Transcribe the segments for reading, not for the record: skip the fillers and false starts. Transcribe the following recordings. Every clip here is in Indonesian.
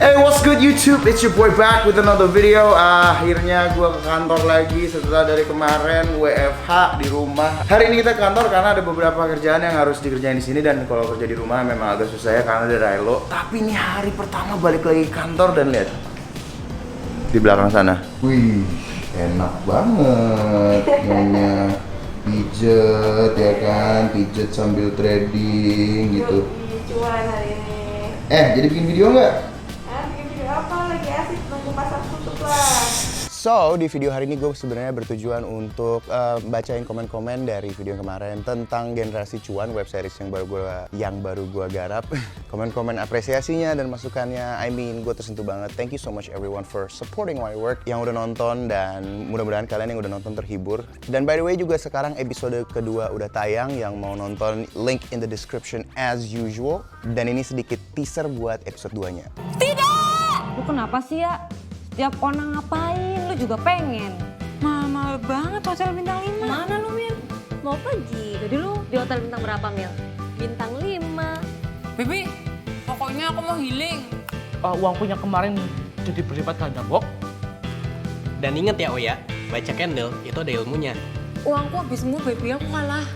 Hey, what's good YouTube? It's your boy back with another video. Akhirnya gue ke kantor lagi setelah dari kemarin WFH di rumah. Hari ini kita ke kantor karena ada beberapa kerjaan yang harus dikerjain di sini, dan kalau kerja di rumah memang agak susah ya karena ada Rilo. Tapi ini hari pertama balik lagi ke kantor dan lihat di belakang sana. Wih, enak banget nyonya. Pijet ya kan, pijet sambil trading gitu. Cuan hari ini. Jadi bikin video nggak? Apa lagi asik nunggu pasar tutup lah. So, di video hari ini gue sebenarnya bertujuan untuk bacain komen-komen dari video kemarin tentang Generasi Cuan, web series yang baru gue garap. Komen-komen apresiasinya dan masukannya, gue tersentuh banget. Thank you so much everyone for supporting my work, yang udah nonton, dan mudah-mudahan kalian yang udah nonton terhibur. Dan by the way juga sekarang episode kedua udah tayang, yang mau nonton link in the description as usual. Dan ini sedikit teaser buat episode 2-nya. Lu kenapa sih ya? Setiap orang ngapain, lu juga pengen. Mahal banget hotel bintang 5. Mana lu, Mil? Mau pergi? Jadi lu di hotel bintang berapa, Mil? Bintang 5. Bibi, pokoknya aku mau healing. Uang punya kemarin jadi berlipat ganda, Bok. Dan inget ya Oya, baca candle itu ada ilmunya. Uangku habis semua, baby, aku kalah.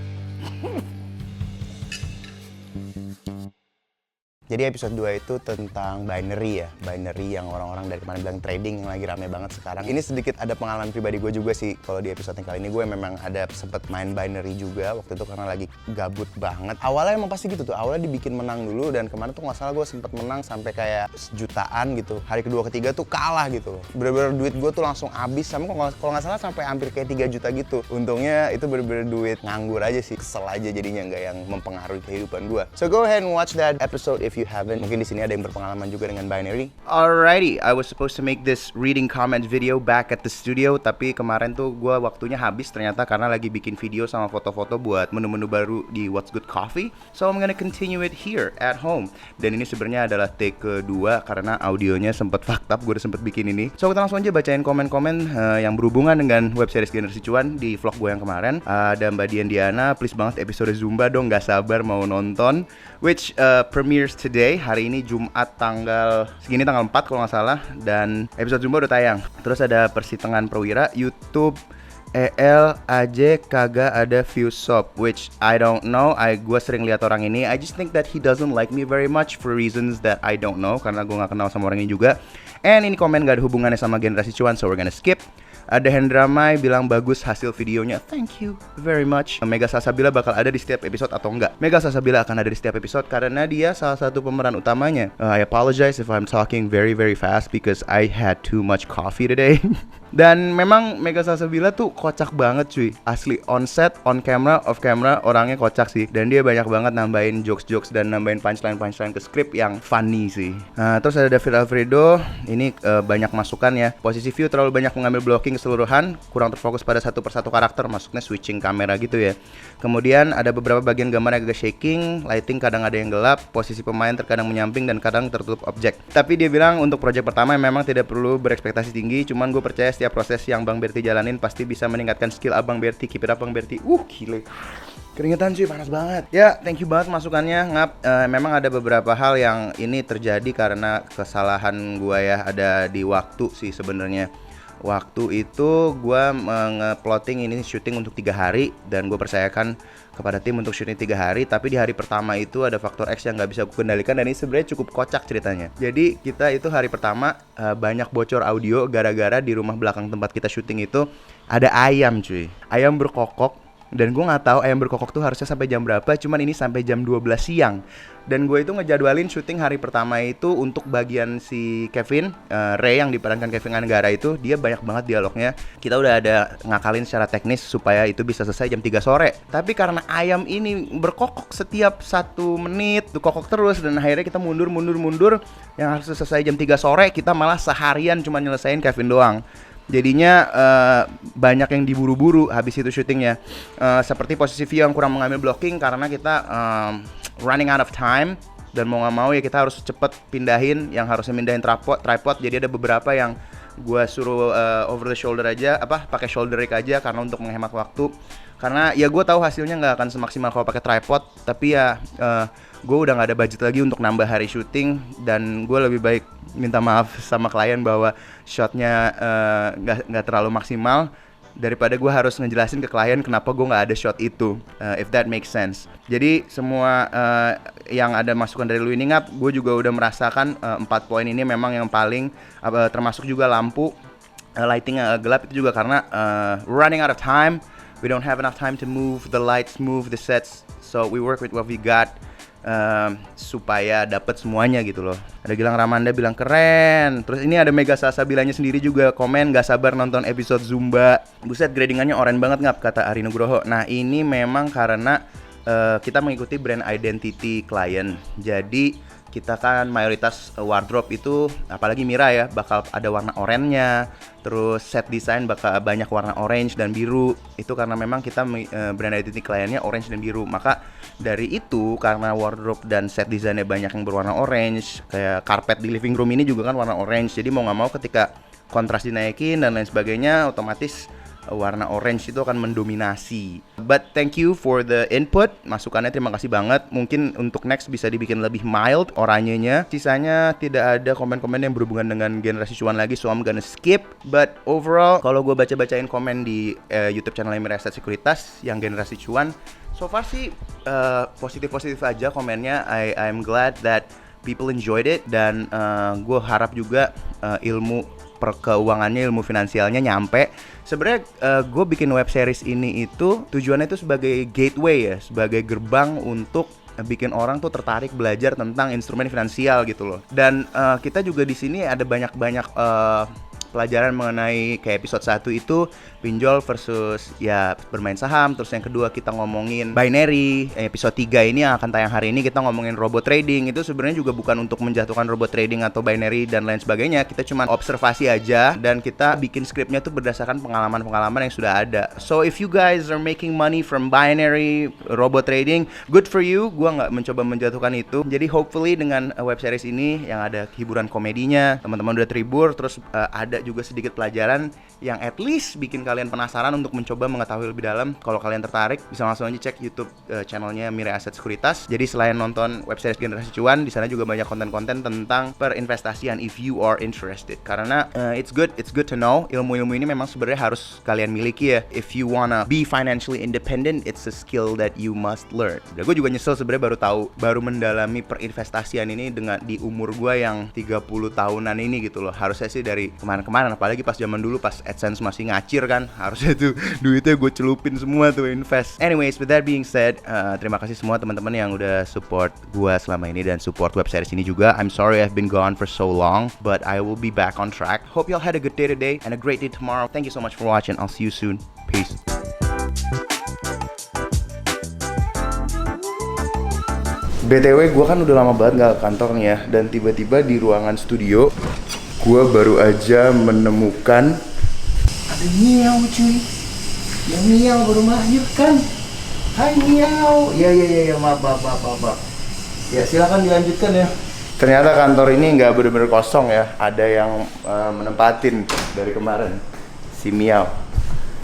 Jadi episode 2 itu tentang binary ya. Binary yang orang-orang dari kemarin bilang trading, yang lagi rame banget sekarang. Ini sedikit ada pengalaman pribadi gue juga sih. Kalau di episode yang kali ini gue memang ada sempet main binary juga waktu itu karena lagi gabut banget. Awalnya emang pasti gitu tuh, awalnya dibikin menang dulu, dan kemarin tuh nggak salah gue sempet menang sampai kayak jutaan gitu. Hari kedua ketiga tuh kalah gitu. Bener-bener duit gue tuh langsung habis, sama kalau nggak salah sampai hampir kayak 3 juta gitu. Untungnya itu bener-bener duit nganggur aja sih, kesel aja jadinya, nggak yang mempengaruhi kehidupan gue. So go ahead and watch that episode if you haven't. Mungkin di sini ada yang berpengalaman juga dengan binary. Alrighty, I was supposed to make this reading comment video back at the studio, tapi kemarin tuh gue waktunya habis ternyata karena lagi bikin video sama foto-foto buat menu-menu baru di What's Good Coffee. So I'm gonna continue it here at home. Dan ini sebenarnya adalah take kedua karena audionya sempet fucked up. Gue udah sempet bikin ini. So kita langsung aja bacain komen-komen yang berhubungan dengan web series Generasi Cuan di vlog gue yang kemarin. Ada Mbak Diana, please banget episode Zumba dong, gak sabar mau nonton. Which premieres today, hari ini Jumat tanggal 4 kalau nggak salah, dan episode Zumba udah tayang. Terus ada Persitengan Prawira, YouTube EL aja kagak ada view shop, which I don't know. Gue sering lihat orang ini. I just think that he doesn't like me very much for reasons that I don't know, karena gue nggak kenal sama orang ini juga. And ini komen gak ada hubungannya sama Generasi Cuan, so we're gonna skip. Ada Hendra Mai bilang bagus hasil videonya, thank you very much. Mega Salsabila bakal ada di setiap episode atau enggak? Mega Salsabila akan ada di setiap episode karena dia salah satu pemeran utamanya. I apologize if I'm talking very very fast because I had too much coffee today. Dan memang Mega Salsabila tuh kocak banget cuy. Asli, on set, on camera, off camera, orangnya kocak sih. Dan dia banyak banget nambahin jokes-jokes dan nambahin punchline-punchline ke skrip yang funny sih. Terus ada David Alfredo, ini banyak masukan ya. Posisi view terlalu banyak mengambil blocking keseluruhan, kurang terfokus pada satu persatu karakter, maksudnya switching kamera gitu ya. Kemudian ada beberapa bagian gambar yang agak shaking, lighting kadang ada yang gelap, posisi pemain terkadang menyamping dan kadang tertutup objek. Tapi dia bilang untuk project pertama memang tidak perlu berekspektasi tinggi, cuman gue percaya setiap proses yang Bang Berti jalanin pasti bisa meningkatkan skill Abang Berti. Keep it up Bang Berti. Gile. Keringetan cuy, panas banget. Ya, thank you banget masukannya, Ngap. Memang ada beberapa hal yang ini terjadi karena kesalahan gua ya, ada di waktu sih sebenarnya. Waktu itu gua nge-plotting ini syuting untuk 3 hari, dan gue percayakan kepada tim untuk syuting 3 hari. Tapi di hari pertama itu ada faktor X yang gak bisa gue kendalikan, dan ini sebenarnya cukup kocak ceritanya. Jadi kita itu hari pertama banyak bocor audio gara-gara di rumah belakang tempat kita syuting itu ada ayam cuy. Ayam berkokok. Dan gue gak tahu ayam berkokok tuh harusnya sampai jam berapa, cuman ini sampai jam 12 siang. Dan gue itu ngejadwalin syuting hari pertama itu untuk bagian si Kevin, Ray yang diperankan Kevin Anggara itu, dia banyak banget dialognya. Kita udah ada ngakalin secara teknis supaya itu bisa selesai jam 3 sore. Tapi karena ayam ini berkokok setiap 1 menit, tuh kokok terus, dan akhirnya kita mundur. Yang harus selesai jam 3 sore, kita malah seharian cuma nyelesain Kevin doang. Jadinya banyak yang diburu-buru habis itu syutingnya. Seperti posisi view yang kurang mengambil blocking karena kita running out of time, dan mau gak mau ya kita harus cepet pindahin yang harusnya mindahin tripod. Jadi ada beberapa yang gue suruh over the shoulder aja, pakai shoulder rig aja karena untuk menghemat waktu. Karena ya gue tahu hasilnya nggak akan semaksimal kalau pakai tripod, tapi ya gue udah nggak ada budget lagi untuk nambah hari syuting, dan gue lebih baik minta maaf sama klien bahwa shotnya nggak terlalu maksimal daripada gue harus ngejelasin ke klien kenapa gue nggak ada shot itu, if that makes sense. Jadi semua yang ada masukan dari lu ini Ngap, gue juga udah merasakan 4 poin ini memang yang paling termasuk juga lampu lighting yang gelap itu juga karena running out of time. We don't have enough time to move the lights, move the sets, so we work with what we got supaya dapat semuanya gitu loh. Ada Gilang Ramanda bilang keren. Terus ini ada Mega Sasabilanya sendiri juga komen gak sabar nonton episode Zumba. Buset, gradingannya oren banget Ngap, kata Ari Nugroho. Nah ini memang karena kita mengikuti brand identity klien. Jadi kita kan mayoritas wardrobe itu, apalagi Mira ya, bakal ada warna oranye. Terus set design bakal banyak warna orange dan biru. Itu karena memang kita brand identity kliennya orange dan biru. Maka dari itu, karena wardrobe dan set desainnya banyak yang berwarna orange, kayak karpet di living room ini juga kan warna orange. Jadi mau gak mau ketika kontras dinaikin dan lain sebagainya, otomatis warna orange itu akan mendominasi. But thank you for the input, masukannya terima kasih banget. Mungkin untuk next bisa dibikin lebih mild oranyenya. Sisanya tidak ada komen-komen yang berhubungan dengan generasi cuan lagi, so I'm gonna skip. But overall, kalau gue baca-bacain komen di YouTube channel Mira Asset Sekuritas yang generasi cuan, so far sih positif-positif aja komennya. I'm glad that people enjoyed it, dan gue harap juga ilmu perkeuangannya, ilmu finansialnya nyampe. Sebenarnya gue bikin web series ini itu tujuannya itu sebagai gateway ya, sebagai gerbang untuk bikin orang tuh tertarik belajar tentang instrumen finansial gitu loh. Dan kita juga di sini ada banyak pelajaran mengenai kayak episode 1 itu pinjol versus ya bermain saham. Terus yang kedua kita ngomongin binary. Episode 3 ini yang akan tayang hari ini kita ngomongin robot trading. Itu sebenarnya juga bukan untuk menjatuhkan robot trading atau binary dan lain sebagainya. Kita cuma observasi aja, dan kita bikin skripnya tuh berdasarkan pengalaman-pengalaman yang sudah ada. So if you guys are making money from binary, robot trading, good for you. Gua nggak mencoba menjatuhkan itu. Jadi hopefully dengan web series ini yang ada hiburan komedinya, teman-teman udah terhibur, terus ada juga sedikit pelajaran yang at least bikin kalian penasaran untuk mencoba mengetahui lebih dalam. Kalau kalian tertarik, bisa langsung aja cek YouTube channelnya Mira Asset Sekuritas. Jadi selain nonton web series generasi cuan, di sana juga banyak konten-konten tentang perinvestasian if you are interested. Karena it's good to know. Ilmu-ilmu ini memang sebenarnya harus kalian miliki ya. If you wanna be financially independent, it's a skill that you must learn. Dan gue juga nyesel sebenarnya baru mendalami perinvestasian ini di umur gue yang 30 tahunan ini gitu loh. Harusnya sih dari kemarin, apalagi pas zaman dulu pas AdSense masih ngacir kan, harusnya tuh duitnya gue celupin semua tuh invest. Anyways, with that being said, terima kasih semua teman-teman yang udah support gue selama ini dan support web series ini juga. I'm sorry I've been gone for so long, but I will be back on track. Hope y'all had a good day today and a great day tomorrow. Thank you so much for watching. I'll see you soon. Peace. BTW gue kan udah lama banget gak ke kantor nih ya, dan tiba-tiba di ruangan studio gue baru aja menemukan ada Miao cuy. Yang Miao baru melahirkan. Hai Miao. Ya maaf. Ya silakan dilanjutkan ya. Ternyata kantor ini nggak bener-bener kosong ya. Ada yang menempatin dari kemarin. Si Miao.